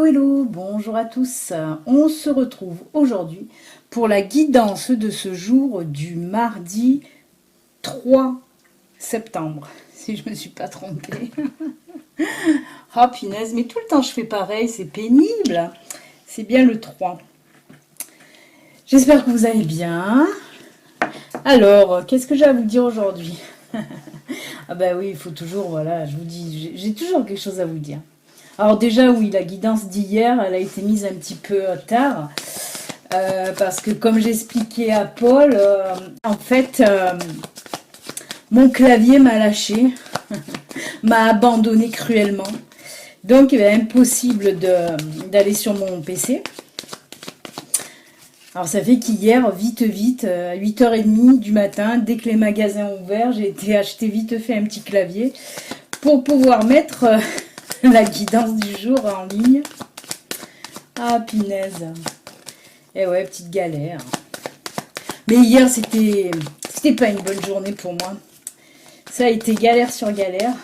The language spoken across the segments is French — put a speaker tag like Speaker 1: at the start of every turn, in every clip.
Speaker 1: Hello, hello, bonjour à tous. On se retrouve aujourd'hui pour la guidance de ce jour du mardi 3 septembre, si je ne me suis pas trompée. Ah punaise, mais tout le temps je fais pareil, c'est pénible. C'est bien le 3. J'espère que vous allez bien. Alors, qu'est-ce que j'ai à vous dire aujourd'hui? Ah bah oui, il faut toujours, voilà, je vous dis, j'ai toujours quelque chose à vous dire. Alors déjà, oui, la guidance d'hier, elle a été mise un petit peu tard. Parce que comme j'expliquais à Paul, en fait, mon clavier m'a lâché, m'a abandonné cruellement. Donc, il est impossible d'aller sur mon PC. Alors, ça fait qu'hier, vite, à 8h30 du matin, dès que les magasins ont ouvert, j'ai été acheter vite fait un petit clavier pour pouvoir mettre la guidance du jour en ligne. Ah, punaise. Eh ouais, petite galère. Mais hier, c'était pas une bonne journée pour moi. Ça a été galère sur galère.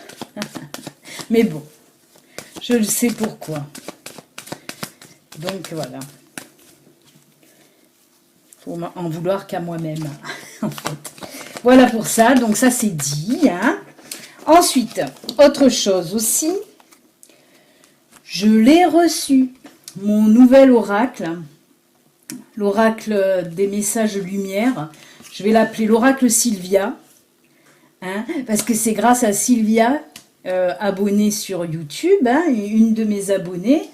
Speaker 1: Mais bon, je le sais pourquoi. Donc voilà. Faut en vouloir qu'à moi-même, en fait. Voilà pour ça. Donc ça, c'est dit. Hein. Ensuite, autre chose aussi. Je l'ai reçu. Mon nouvel oracle. L'oracle des messages lumière. Je vais l'appeler l'oracle Sylvia. Hein, parce que c'est grâce à Sylvia, abonnée sur YouTube, hein, une de mes abonnées,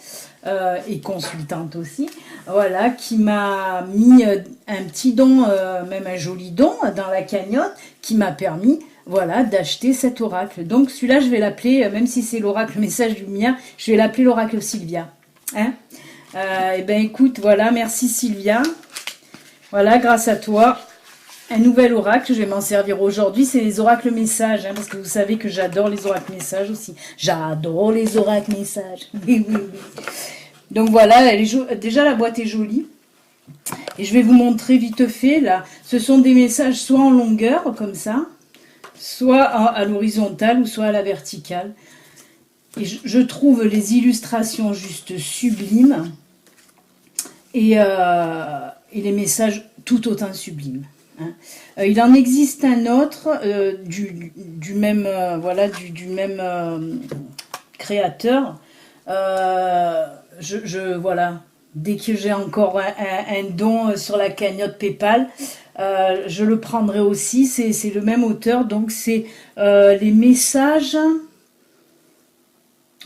Speaker 1: et consultante aussi, voilà, qui m'a mis un petit don, même un joli don dans la cagnotte, qui m'a permis, voilà, d'acheter cet oracle. Donc celui-là, je vais l'appeler, même si c'est l'oracle message lumière, je vais l'appeler l'oracle Sylvia. Hein. Et ben écoute, voilà, merci Sylvia. Voilà, grâce à toi. Un nouvel oracle, je vais m'en servir aujourd'hui, c'est les oracles messages, hein, parce que vous savez que j'adore les oracles messages aussi. J'adore les oracles messages. Oui, oui, oui. Donc voilà, déjà la boîte est jolie. Et je vais vous montrer vite fait, là. Ce sont des messages soit en longueur, comme ça, soit à l'horizontale ou soit à la verticale. Et je trouve les illustrations juste sublimes. Et les messages tout autant sublimes. Hein. Il en existe un autre du même voilà du même créateur. Voilà, dès que j'ai encore un don sur la cagnotte PayPal, je le prendrai aussi. C'est le même auteur, donc c'est les messages.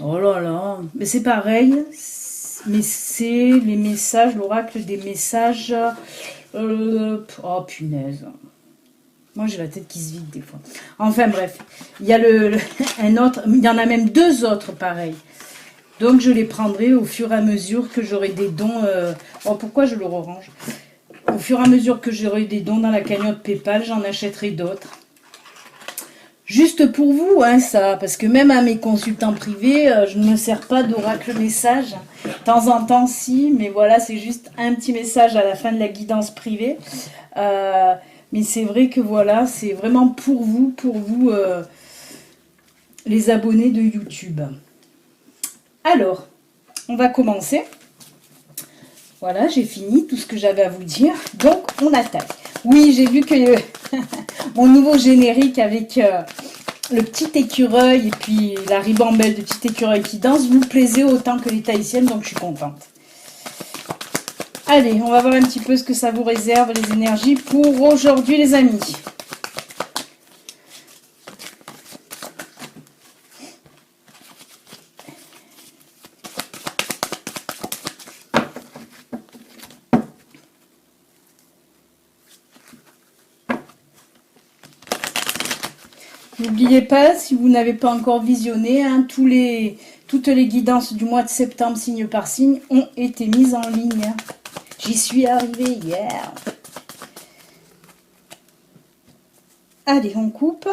Speaker 1: Oh là là, mais c'est pareil. Mais c'est les messages, l'oracle des messages. Oh punaise. Moi j'ai la tête qui se vide des fois. Enfin bref, il y a un autre, il y en a même deux autres pareils. Donc je les prendrai au fur et à mesure que j'aurai des dons. Oh, pourquoi je le range? Au fur et à mesure que j'aurai des dons dans la cagnotte PayPal, j'en achèterai d'autres. Juste pour vous, hein, ça, parce que même à mes consultants privés, je ne me sers pas d'oracle message. De temps en temps, si, mais voilà, c'est juste un petit message à la fin de la guidance privée. Mais c'est vrai que voilà, c'est vraiment pour vous, les abonnés de YouTube. Alors, on va commencer. Voilà, j'ai fini tout ce que j'avais à vous dire. Donc, on attaque. Oui, j'ai vu que mon nouveau générique avec le petit écureuil et puis la ribambelle de petit écureuil qui danse vous plaisait autant que les tahitiennes, donc je suis contente. Allez, on va voir un petit peu ce que ça vous réserve, les énergies pour aujourd'hui, les amis. N'oubliez pas, si vous n'avez pas encore visionné, hein, toutes les guidances du mois de septembre, signe par signe, ont été mises en ligne. J'y suis arrivée hier. Allez, on coupe.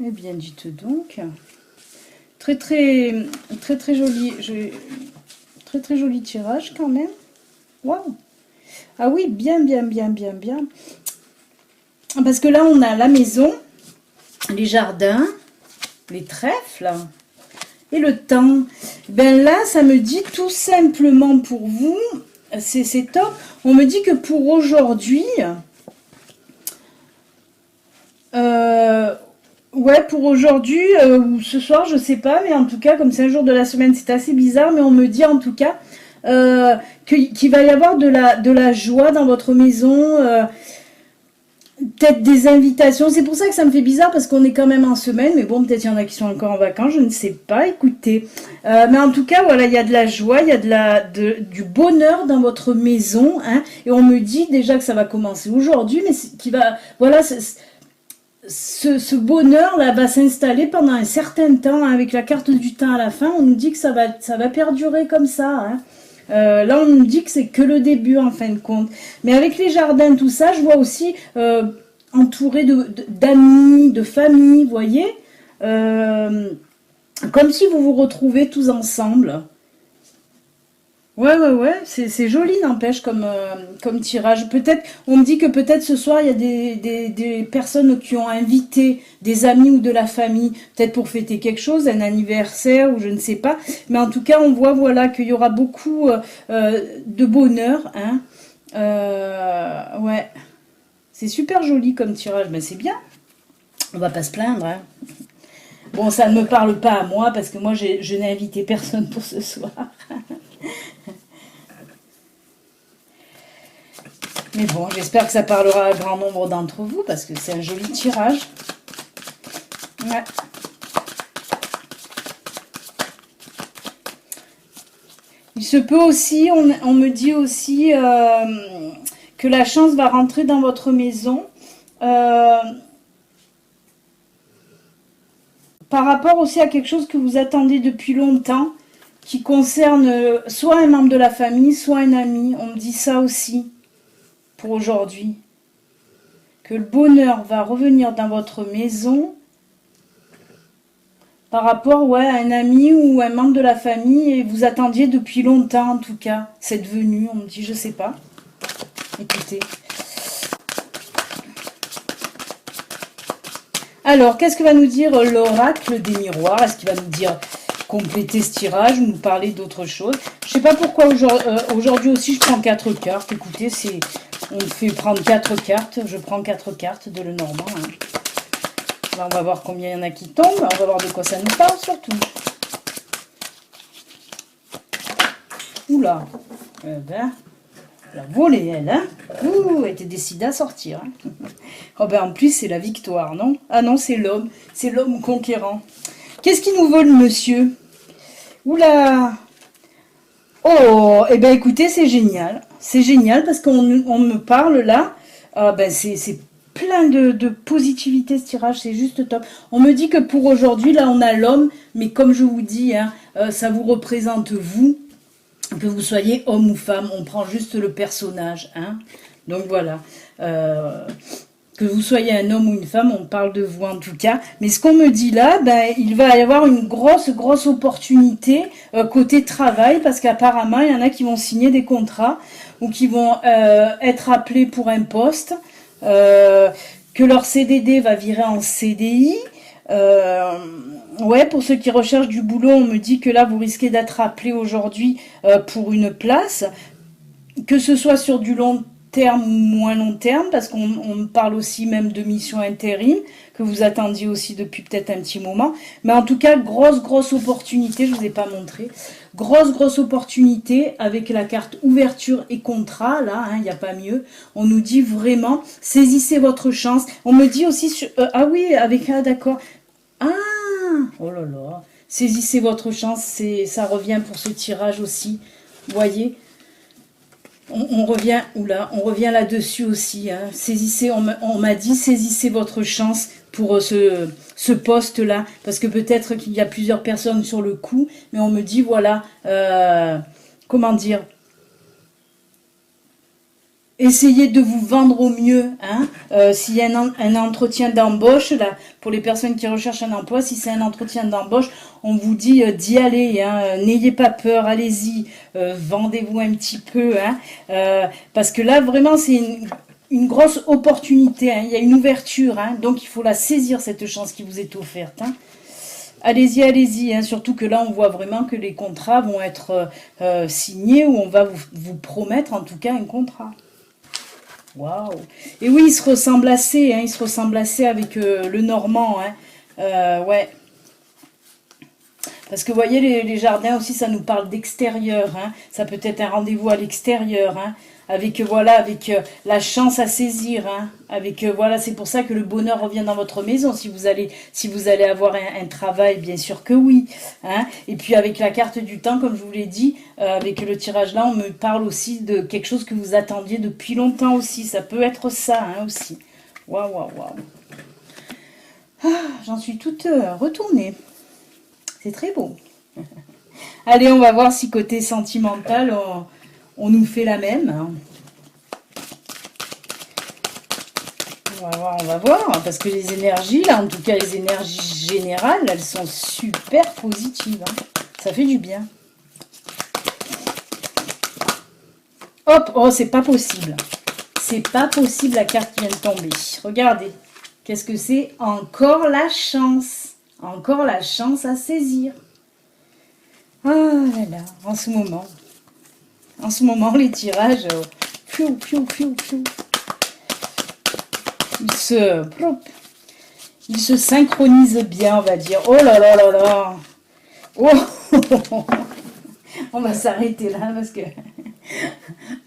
Speaker 1: Eh bien, dites donc. très joli. Très joli tirage quand même. Waouh. Ah oui, bien. Parce que là, on a la maison, les jardins, les trèfles et le temps. Ben là, ça me dit tout simplement pour vous, c'est top. On me dit que pour aujourd'hui, ouais, pour aujourd'hui ou ce soir, je sais pas, mais en tout cas, comme c'est un jour de la semaine, c'est assez bizarre, mais on me dit en tout cas qu'il va y avoir de la joie dans votre maison, peut-être des invitations. C'est pour ça que ça me fait bizarre, parce qu'on est quand même en semaine, mais bon, peut-être il y en a qui sont encore en vacances, je ne sais pas, écoutez. Mais en tout cas, voilà, il y a de la joie, il y a du bonheur dans votre maison, hein, et on me dit déjà que ça va commencer aujourd'hui, mais qui va, voilà, ce bonheur-là va s'installer pendant un certain temps, hein, avec la carte du temps à la fin. On nous dit que ça va perdurer comme ça, hein. Là, on nous dit que c'est que le début, en fin de compte. Mais avec les jardins, tout ça, je vois aussi entouré d'amis, de famille, vous voyez, comme si vous vous retrouvez tous ensemble. Ouais, c'est joli, n'empêche, comme tirage. Peut-être, on me dit que peut-être ce soir, il y a des personnes qui ont invité des amis ou de la famille, peut-être pour fêter quelque chose, un anniversaire ou je ne sais pas. Mais en tout cas, on voit, voilà, qu'il y aura beaucoup de bonheur, hein. Ouais, c'est super joli comme tirage, mais c'est bien. On va pas se plaindre, hein. Bon, ça ne me parle pas à moi, parce que moi, je n'ai invité personne pour ce soir. Mais bon, j'espère que ça parlera à un grand nombre d'entre vous, parce que c'est un joli tirage. Ouais. Il se peut aussi, on me dit aussi que la chance va rentrer dans votre maison. Par rapport aussi à quelque chose que vous attendez depuis longtemps, qui concerne soit un membre de la famille, soit un ami. On me dit ça aussi pour aujourd'hui. Que le bonheur va revenir dans votre maison par rapport, ouais, à un ami ou un membre de la famille, et vous attendiez depuis longtemps en tout cas cette venue. On me dit, je sais pas. Écoutez. Alors, qu'est-ce que va nous dire l'oracle des miroirs? Est-ce qu'il va nous dire compléter ce tirage ou nous parler d'autre chose? Je sais pas pourquoi aujourd'hui aussi je prends 4 cartes. Écoutez, on me fait prendre 4 cartes. Je prends 4 cartes de Lenormand, hein. Là, on va voir combien il y en a qui tombent. On va voir de quoi ça nous parle surtout. Oula. Ben, la volée, elle, hein. Ouh, elle était décidée à sortir, hein. Oh ben, en plus, c'est la victoire, non? Ah non, c'est l'homme. C'est l'homme conquérant. Qu'est-ce qu'il nous veut, le monsieur? Oula. Oh, eh ben écoutez, c'est génial. C'est génial parce qu'on me parle là. Ah ben c'est plein de positivité ce tirage, c'est juste top. On me dit que pour aujourd'hui, là, on a l'homme, mais comme je vous dis, hein, ça vous représente vous, que vous soyez homme ou femme. On prend juste le personnage, hein. Donc voilà. Que vous soyez un homme ou une femme, on parle de vous en tout cas. Mais ce qu'on me dit là, ben, il va y avoir une grosse opportunité côté travail, parce qu'apparemment, il y en a qui vont signer des contrats ou qui vont être appelés pour un poste, que leur CDD va virer en CDI. Ouais, pour ceux qui recherchent du boulot, on me dit que là, vous risquez d'être appelé aujourd'hui pour une place, que ce soit sur du long terme ou moins long terme, parce qu'on me parle aussi même de mission intérim, que vous attendiez aussi depuis peut-être un petit moment. Mais en tout cas, grosse opportunité, je ne vous ai pas montré, grosse opportunité avec la carte ouverture et contrat, là, il n'y a pas mieux. On nous dit vraiment, saisissez votre chance. On me dit aussi, ah oui, d'accord, ah, oh là là, saisissez votre chance, ça revient pour ce tirage aussi, vous voyez. On revient, on revient là-dessus aussi, hein. Saisissez, on m'a dit, saisissez votre chance pour ce poste-là, parce que peut-être qu'il y a plusieurs personnes sur le coup, mais on me dit, voilà, comment dire, essayez de vous vendre au mieux. Hein. S'il y a un entretien d'embauche, là, pour les personnes qui recherchent un emploi, si c'est un entretien d'embauche, on vous dit d'y aller. Hein. N'ayez pas peur, allez-y, vendez-vous un petit peu. Hein. Parce que là, vraiment, c'est une grosse opportunité. Hein. Il y a une ouverture. Hein. Donc, il faut la saisir, cette chance qui vous est offerte. Hein. Allez-y, allez-y, hein, surtout que là, on voit vraiment que les contrats vont être signés ou on va vous promettre en tout cas un contrat. Waouh! Et oui, il se ressemble assez, hein, il se ressemble assez avec le Normand. Hein. Ouais. Parce que vous voyez, les jardins aussi, ça nous parle d'extérieur. Hein. Ça peut être un rendez-vous à l'extérieur. Hein. Avec voilà, avec la chance à saisir. Hein. Avec voilà, c'est pour ça que le bonheur revient dans votre maison. Si vous allez avoir un travail, bien sûr que oui. Hein. Et puis avec la carte du temps, comme je vous l'ai dit, avec le tirage là, on me parle aussi de quelque chose que vous attendiez depuis longtemps aussi. Ça peut être ça hein, aussi. Waouh, waouh, waouh. Ah, j'en suis toute retournée. C'est très beau. Allez, on va voir si côté sentimental, on nous fait la même. On va voir, parce que les énergies, là, en tout cas les énergies générales, elles sont super positives. Hein. Ça fait du bien. Hop, oh, c'est pas possible. C'est pas possible la carte qui vient de tomber. Regardez, qu'est-ce que c'est? Encore la chance. Encore la chance à saisir. Ah là là, en ce moment, les tirages, ils se synchronisent bien, on va dire. Oh là là là là. Oh, on va s'arrêter là parce que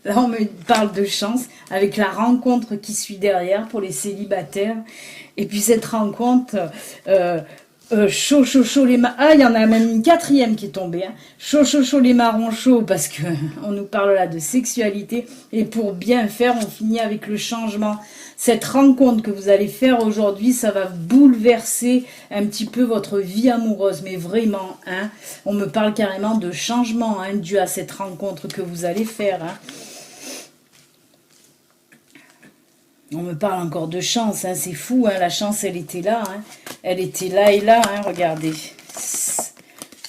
Speaker 1: là, on me parle de chance avec la rencontre qui suit derrière pour les célibataires. Et puis cette rencontre... chaud, chaud, chaud les marrons. Ah, il y en a même une quatrième qui est tombée. Hein. Chaud, chaud, chaud les marrons chauds parce que on nous parle là de sexualité. Et pour bien faire, on finit avec le changement. Cette rencontre que vous allez faire aujourd'hui, ça va bouleverser un petit peu votre vie amoureuse. Mais vraiment, hein, on me parle carrément de changement hein, dû à cette rencontre que vous allez faire. Hein. On me parle encore de chance, hein, c'est fou, hein, la chance elle était là, hein, elle était là et là, hein, regardez.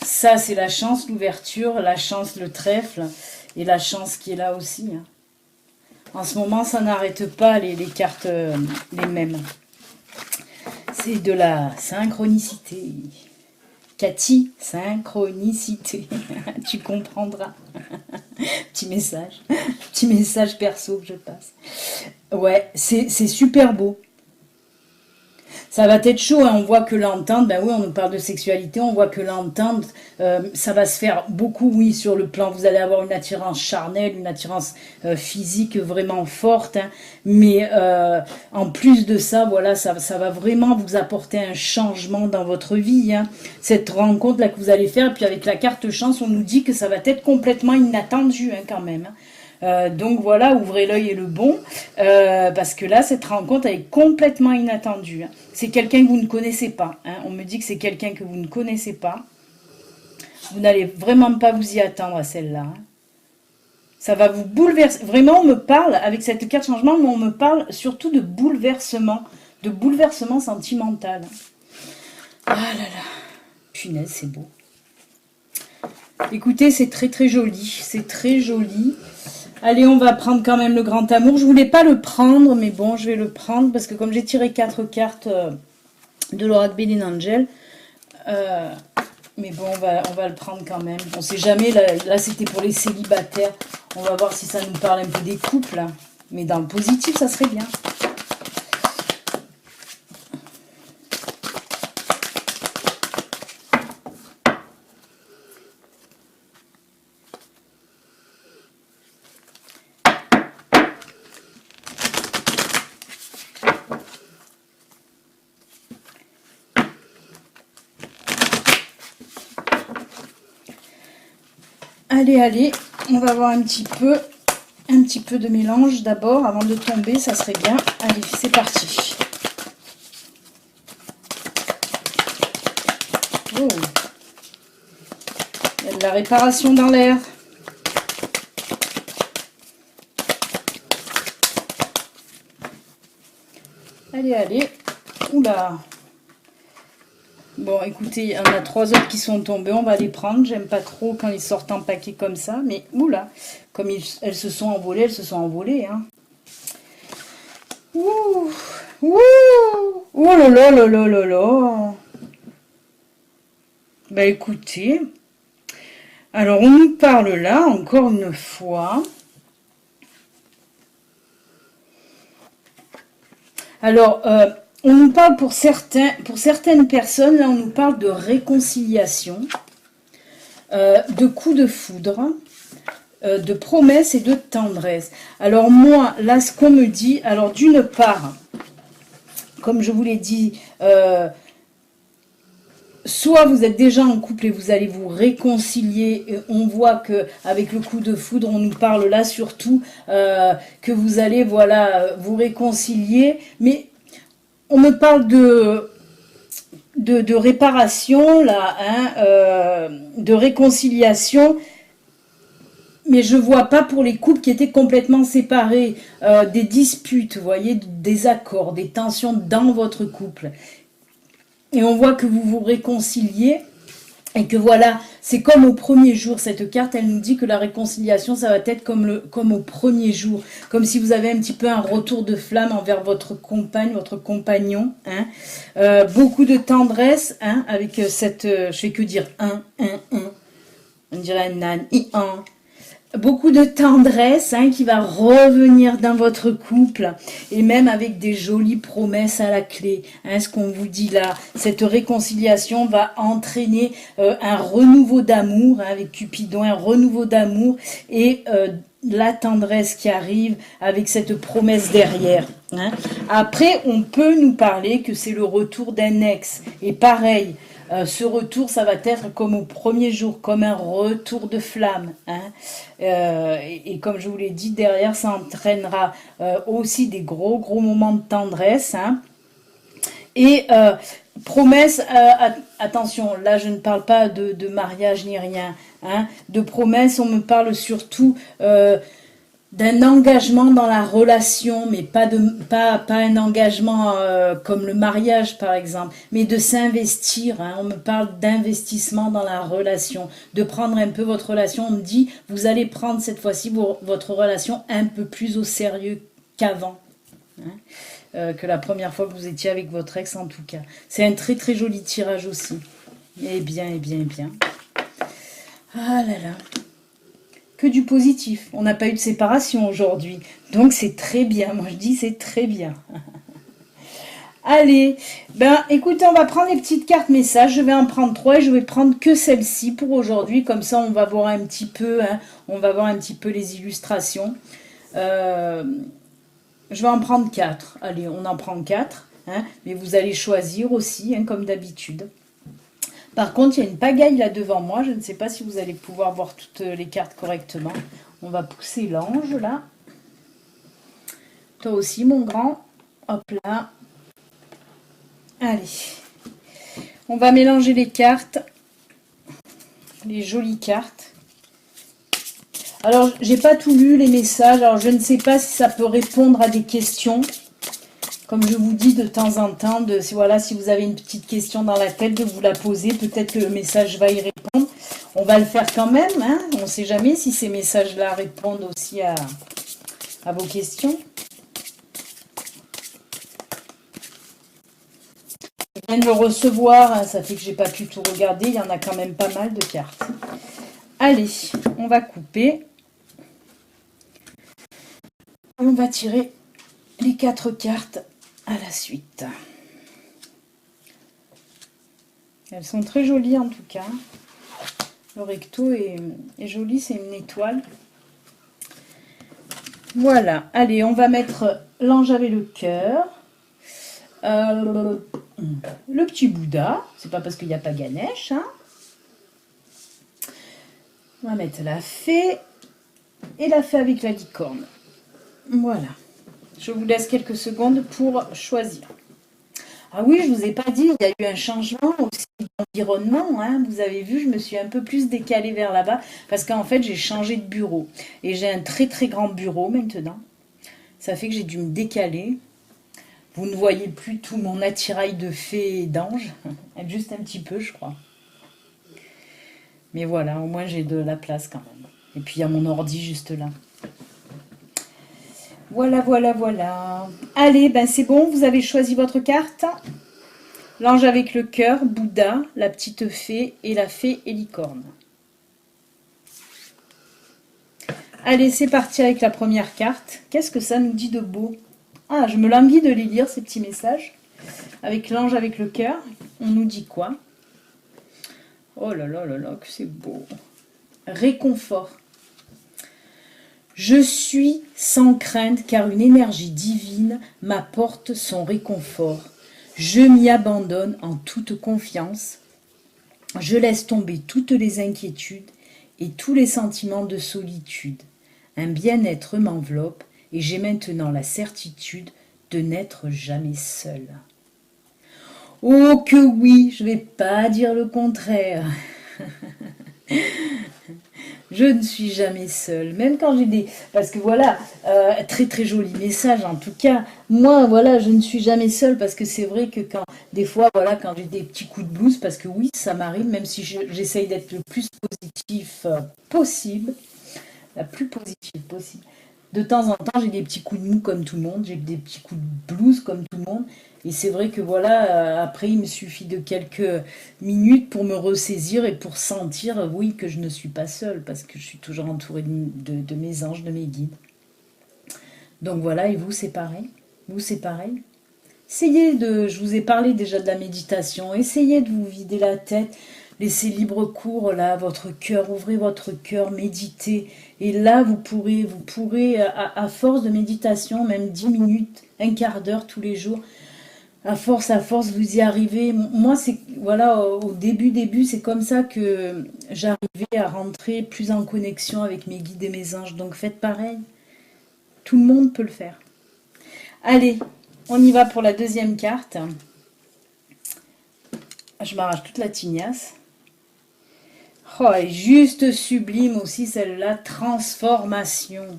Speaker 1: Ça c'est la chance, l'ouverture, la chance, le trèfle et la chance qui est là aussi. Hein. En ce moment ça n'arrête pas les cartes les mêmes. C'est de la synchronicité. Cathy, synchronicité, tu comprendras. Petit message perso que je passe. Ouais, c'est super beau. Ça va être chaud, hein. On voit que l'entente, ben oui, on nous parle de sexualité, on voit que l'entente, ça va se faire beaucoup, oui, sur le plan, vous allez avoir une attirance charnelle, une attirance physique vraiment forte, hein. Mais en plus de ça, voilà, ça va vraiment vous apporter un changement dans votre vie, hein. Cette rencontre-là que vous allez faire, puis avec la carte chance, on nous dit que ça va être complètement inattendu, hein, quand même, hein. Donc voilà, ouvrez l'œil et le bon, parce que là, cette rencontre elle est complètement inattendue. Hein. C'est quelqu'un que vous ne connaissez pas. Hein. On me dit que c'est quelqu'un que vous ne connaissez pas. Vous n'allez vraiment pas vous y attendre à celle-là. Hein. Ça va vous bouleverser. Vraiment, on me parle, avec cette carte changement, mais on me parle surtout de bouleversement sentimental. Ah là là, punaise, c'est beau. Écoutez, c'est très très joli, c'est très joli. Allez, on va prendre quand même le grand amour. Je voulais pas le prendre, mais bon, je vais le prendre parce que comme j'ai tiré 4 cartes de l'oracle Bénin Angel, mais bon, on va le prendre quand même. On sait jamais, là c'était pour les célibataires. On va voir si ça nous parle un peu des couples. Hein. Mais dans le positif, ça serait bien. Allez, on va voir un petit peu de mélange d'abord avant de tomber, ça serait bien. Allez, c'est parti. Oh. Il y a de la réparation dans l'air. Allez, allez. Oula. Bon, écoutez, il y en a 3 autres qui sont tombés. On va les prendre. J'aime pas trop quand ils sortent en paquet comme ça. Mais oula. Comme elles se sont envolées, elles se sont envolées. Hein. Ouh. Ouh. Oh là là là là là là. Bah écoutez. Alors, on nous parle là, encore une fois. Alors, on nous parle pour certaines personnes, là, on nous parle de réconciliation, de coups de foudre, de promesses et de tendresse. Alors, moi, là, ce qu'on me dit, alors d'une part, comme je vous l'ai dit, soit vous êtes déjà en couple et vous allez vous réconcilier. Et on voit que avec le coup de foudre, on nous parle là surtout que vous allez voilà vous réconcilier. Mais on me parle de réparation là, hein, de réconciliation. Mais je vois pas pour les couples qui étaient complètement séparés, des disputes, vous voyez, des accords, des tensions dans votre couple. Et on voit que vous vous réconciliez et que voilà, c'est comme au premier jour. Cette carte, elle nous dit que la réconciliation, ça va être comme au premier jour. Comme si vous avez un petit peu un retour de flamme envers votre compagne, votre compagnon. Hein. Beaucoup de tendresse, hein, avec cette... je fais que dire un. On dirait un nan, un. Beaucoup de tendresse, hein, qui va revenir dans votre couple et même avec des jolies promesses à la clé. Hein, ce qu'on vous dit là, cette réconciliation va entraîner un renouveau d'amour, hein, avec Cupidon, un renouveau d'amour et la tendresse qui arrive avec cette promesse derrière. Hein. Après, on peut nous parler que c'est le retour d'un ex. Et pareil, ce retour, ça va être comme au premier jour, comme un retour de flamme. Hein. Et comme je vous l'ai dit, derrière, ça entraînera aussi des gros moments de tendresse. Hein. Et promesse, attention, là je ne parle pas de mariage ni rien. Hein. De promesse, on me parle surtout... d'un engagement dans la relation, mais pas un engagement comme le mariage par exemple, mais de s'investir. Hein. On me parle d'investissement dans la relation, de prendre un peu votre relation. On me dit, vous allez prendre cette fois-ci votre relation un peu plus au sérieux qu'avant. Hein. Que la première fois que vous étiez avec votre ex en tout cas. C'est un très très joli tirage aussi. Eh bien, eh bien, eh bien. Ah là là. Que du positif. On n'a pas eu de séparation aujourd'hui. Donc c'est très bien. Moi je dis c'est très bien. Allez, ben écoutez, on va prendre les petites cartes messages. Je vais en prendre 3 et je vais prendre que celle-ci pour aujourd'hui. Comme ça on va voir un petit peu, hein, on va voir un petit peu les illustrations. Je vais en prendre 4. Allez, on en prend 4. Hein, mais vous allez choisir aussi, hein, comme d'habitude. Par contre, il y a une pagaille là devant moi. Je ne sais pas si vous allez pouvoir voir toutes les cartes correctement. On va pousser l'ange là. Toi aussi, mon grand. Hop là. Allez. On va mélanger les cartes. Les jolies cartes. Alors, j'ai pas tout lu les messages. Alors, je ne sais pas si ça peut répondre à des questions. Comme je vous dis de temps en temps, voilà, si vous avez une petite question dans la tête, de vous la poser. Peut-être que le message va y répondre. On va le faire quand même. Hein. On ne sait jamais si ces messages-là répondent aussi à vos questions. Je viens de le recevoir. Hein, ça fait que j'ai pas pu tout regarder. Il y en a quand même pas mal de cartes. Allez, on va couper. On va tirer les 4 cartes à la suite. Elles sont très jolies en tout cas. Le recto est joli, c'est une étoile. Voilà, allez, on va mettre l'ange avec le cœur. Le petit Bouddha, c'est pas parce qu'il n'y a pas Ganesh. Hein. On va mettre la fée et la fée avec la licorne. Voilà. Je vous laisse quelques secondes pour choisir. Ah oui, je ne vous ai pas dit, il y a eu un changement aussi d'environnement. Hein. Vous avez vu, je me suis un peu plus décalée vers là-bas parce qu'en fait, j'ai changé de bureau. Et j'ai un très très grand bureau maintenant. Ça fait que j'ai dû me décaler. Vous ne voyez plus tout mon attirail de fées et d'anges. Juste un petit peu, je crois. Mais voilà, au moins j'ai de la place quand même. Et puis il y a mon ordi juste là. Voilà, voilà, voilà. Allez, ben c'est bon, vous avez choisi votre carte. L'ange avec le cœur, Bouddha, la petite fée et la fée et licorne. Allez, c'est parti avec la première carte. Qu'est-ce que ça nous dit de beau? Ah, je me languis de les lire, ces petits messages. Avec l'ange avec le cœur, on nous dit quoi? Oh là là là là, que c'est beau. Réconfort. Je suis sans crainte car une énergie divine m'apporte son réconfort. Je m'y abandonne en toute confiance. Je laisse tomber toutes les inquiétudes et tous les sentiments de solitude. Un bien-être m'enveloppe et j'ai maintenant la certitude de n'être jamais seule. Oh que oui, je ne vais pas dire le contraire. Je ne suis jamais seule, même quand j'ai des... Parce que voilà, très très joli message en tout cas. Moi, voilà, je ne suis jamais seule parce que c'est vrai que quand, des fois, voilà, quand j'ai des petits coups de blues, parce que oui, ça m'arrive, même si j'essaye d'être le plus positif possible, la plus positive possible. De temps en temps, j'ai des petits coups de mou comme tout le monde, j'ai des petits coups de blues comme tout le monde. Et c'est vrai que voilà, après, il me suffit de quelques minutes pour me ressaisir et pour sentir, oui, que je ne suis pas seule, parce que je suis toujours entourée de mes anges, de mes guides. Donc voilà, et vous, c'est pareil? Vous, c'est pareil? Essayez de, je vous ai parlé déjà de la méditation, essayez de vous vider la tête, laissez libre cours là, votre cœur, ouvrez votre cœur, méditez. Et là, vous pourrez à force de méditation, même 10 minutes, un quart d'heure tous les jours, à force, vous y arrivez. Moi, c'est voilà, au début, c'est comme ça que j'arrivais à rentrer plus en connexion avec mes guides et mes anges. Donc faites pareil. Tout le monde peut le faire. Allez, on y va pour la deuxième carte. Je m'arrache toute la tignasse. Oh, elle est juste sublime aussi celle-là. Transformation.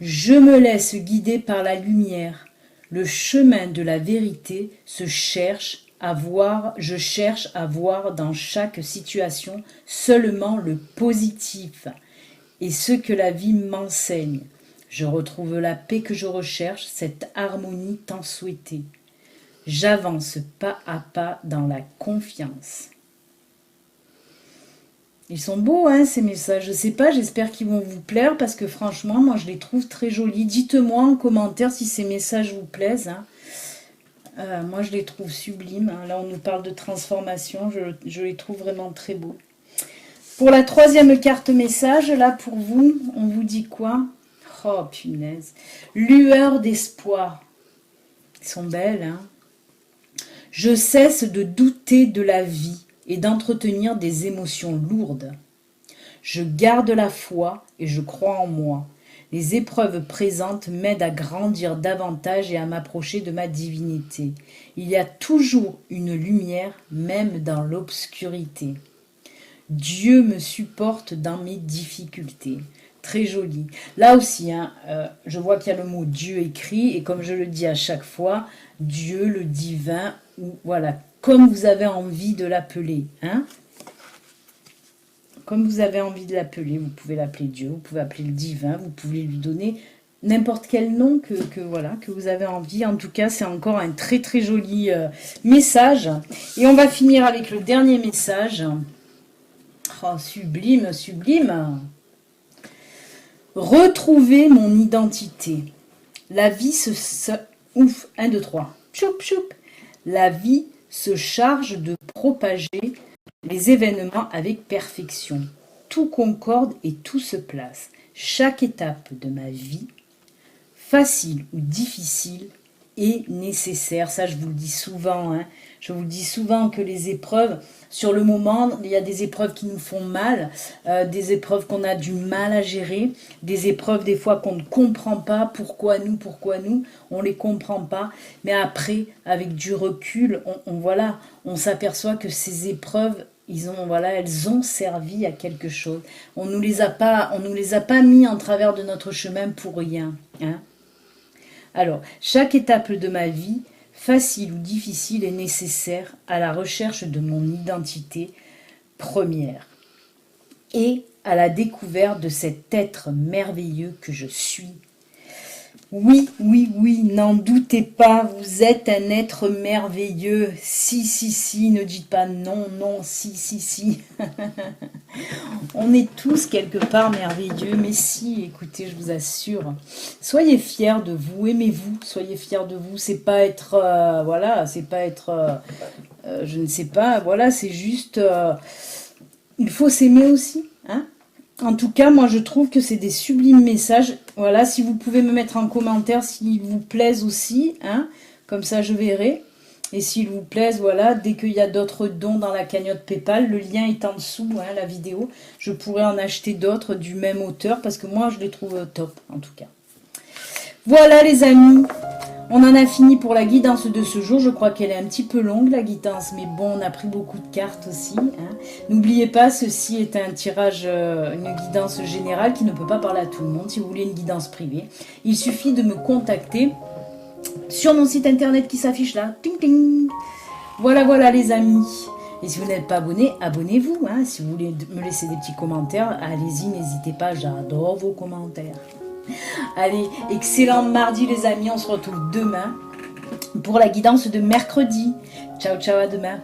Speaker 1: Je me laisse guider par la lumière. Le chemin de la vérité je cherche à voir dans chaque situation seulement le positif et ce que la vie m'enseigne. Je retrouve la paix que je recherche, cette harmonie tant souhaitée. J'avance pas à pas dans la confiance. Ils sont beaux, hein, ces messages. Je sais pas, j'espère qu'ils vont vous plaire parce que franchement, moi, je les trouve très jolis. Dites-moi en commentaire si ces messages vous plaisent. Hein. Moi, je les trouve sublimes. Hein. Là, on nous parle de transformation. Je les trouve vraiment très beaux. Pour la troisième carte message, là, pour vous, on vous dit quoi? Oh, punaise. Lueur d'espoir. Ils sont belles, hein. Je cesse de douter de la vie et d'entretenir des émotions lourdes. Je garde la foi et je crois en moi. Les épreuves présentes m'aident à grandir davantage et à m'approcher de ma divinité. Il y a toujours une lumière, même dans l'obscurité. Dieu me supporte dans mes difficultés. Très joli. Là aussi, hein, je vois qu'il y a le mot Dieu écrit, et comme je le dis à chaque fois, Dieu, le divin, ou voilà, comme vous avez envie de l'appeler. Hein, comme vous avez envie de l'appeler, vous pouvez l'appeler Dieu, vous pouvez appeler le divin, vous pouvez lui donner n'importe quel nom voilà, que vous avez envie. En tout cas, c'est encore un très très joli message. Et on va finir avec le dernier message. Oh, sublime, sublime. Retrouver mon identité. La vie ouf, 1, 2, 3. Choup, choup. La vie se charge de propager les événements avec perfection. Tout concorde et tout se place. Chaque étape de ma vie, facile ou difficile, est nécessaire. Ça, je vous le dis souvent. Hein. Je vous dis souvent que les épreuves, sur le moment, il y a des épreuves qui nous font mal, des épreuves qu'on a du mal à gérer, des épreuves des fois qu'on ne comprend pas, pourquoi nous, on ne les comprend pas. Mais après, avec du recul, on s'aperçoit que ces épreuves, elles ont servi à quelque chose. On nous les a pas mis en travers de notre chemin pour rien. Hein. Alors, chaque étape de ma vie, facile ou difficile, est nécessaire à la recherche de mon identité première et à la découverte de cet être merveilleux que je suis. Oui, oui, oui, n'en doutez pas, vous êtes un être merveilleux. Si, si, si, ne dites pas non, non, si, si, si. On est tous quelque part merveilleux, mais si, écoutez, je vous assure, soyez fiers de vous, aimez-vous, soyez fiers de vous. C'est pas être, voilà, c'est pas être, je ne sais pas, voilà, c'est juste, il faut s'aimer aussi, hein. En tout cas, moi, je trouve que c'est des sublimes messages. Voilà, si vous pouvez me mettre en commentaire s'ils vous plaisent aussi, hein, comme ça je verrai. Et s'ils vous plaisent, voilà, dès qu'il y a d'autres dons dans la cagnotte PayPal, le lien est en dessous, hein, la vidéo. Je pourrais en acheter d'autres du même auteur parce que moi, je les trouve top, en tout cas. Voilà, les amis. On en a fini pour la guidance de ce jour. Je crois qu'elle est un petit peu longue, la guidance, mais bon, on a pris beaucoup de cartes aussi, hein. N'oubliez pas, ceci est un tirage, une guidance générale qui ne peut pas parler à tout le monde. Si vous voulez une guidance privée, il suffit de me contacter sur mon site internet qui s'affiche là. Ting, ting. Voilà, voilà, les amis. Et si vous n'êtes pas abonné, abonnez-vous, hein. Si vous voulez me laisser des petits commentaires, allez-y, n'hésitez pas, j'adore vos commentaires. Allez, excellent mardi les amis, on se retrouve demain pour la guidance de mercredi. Ciao, ciao, à demain.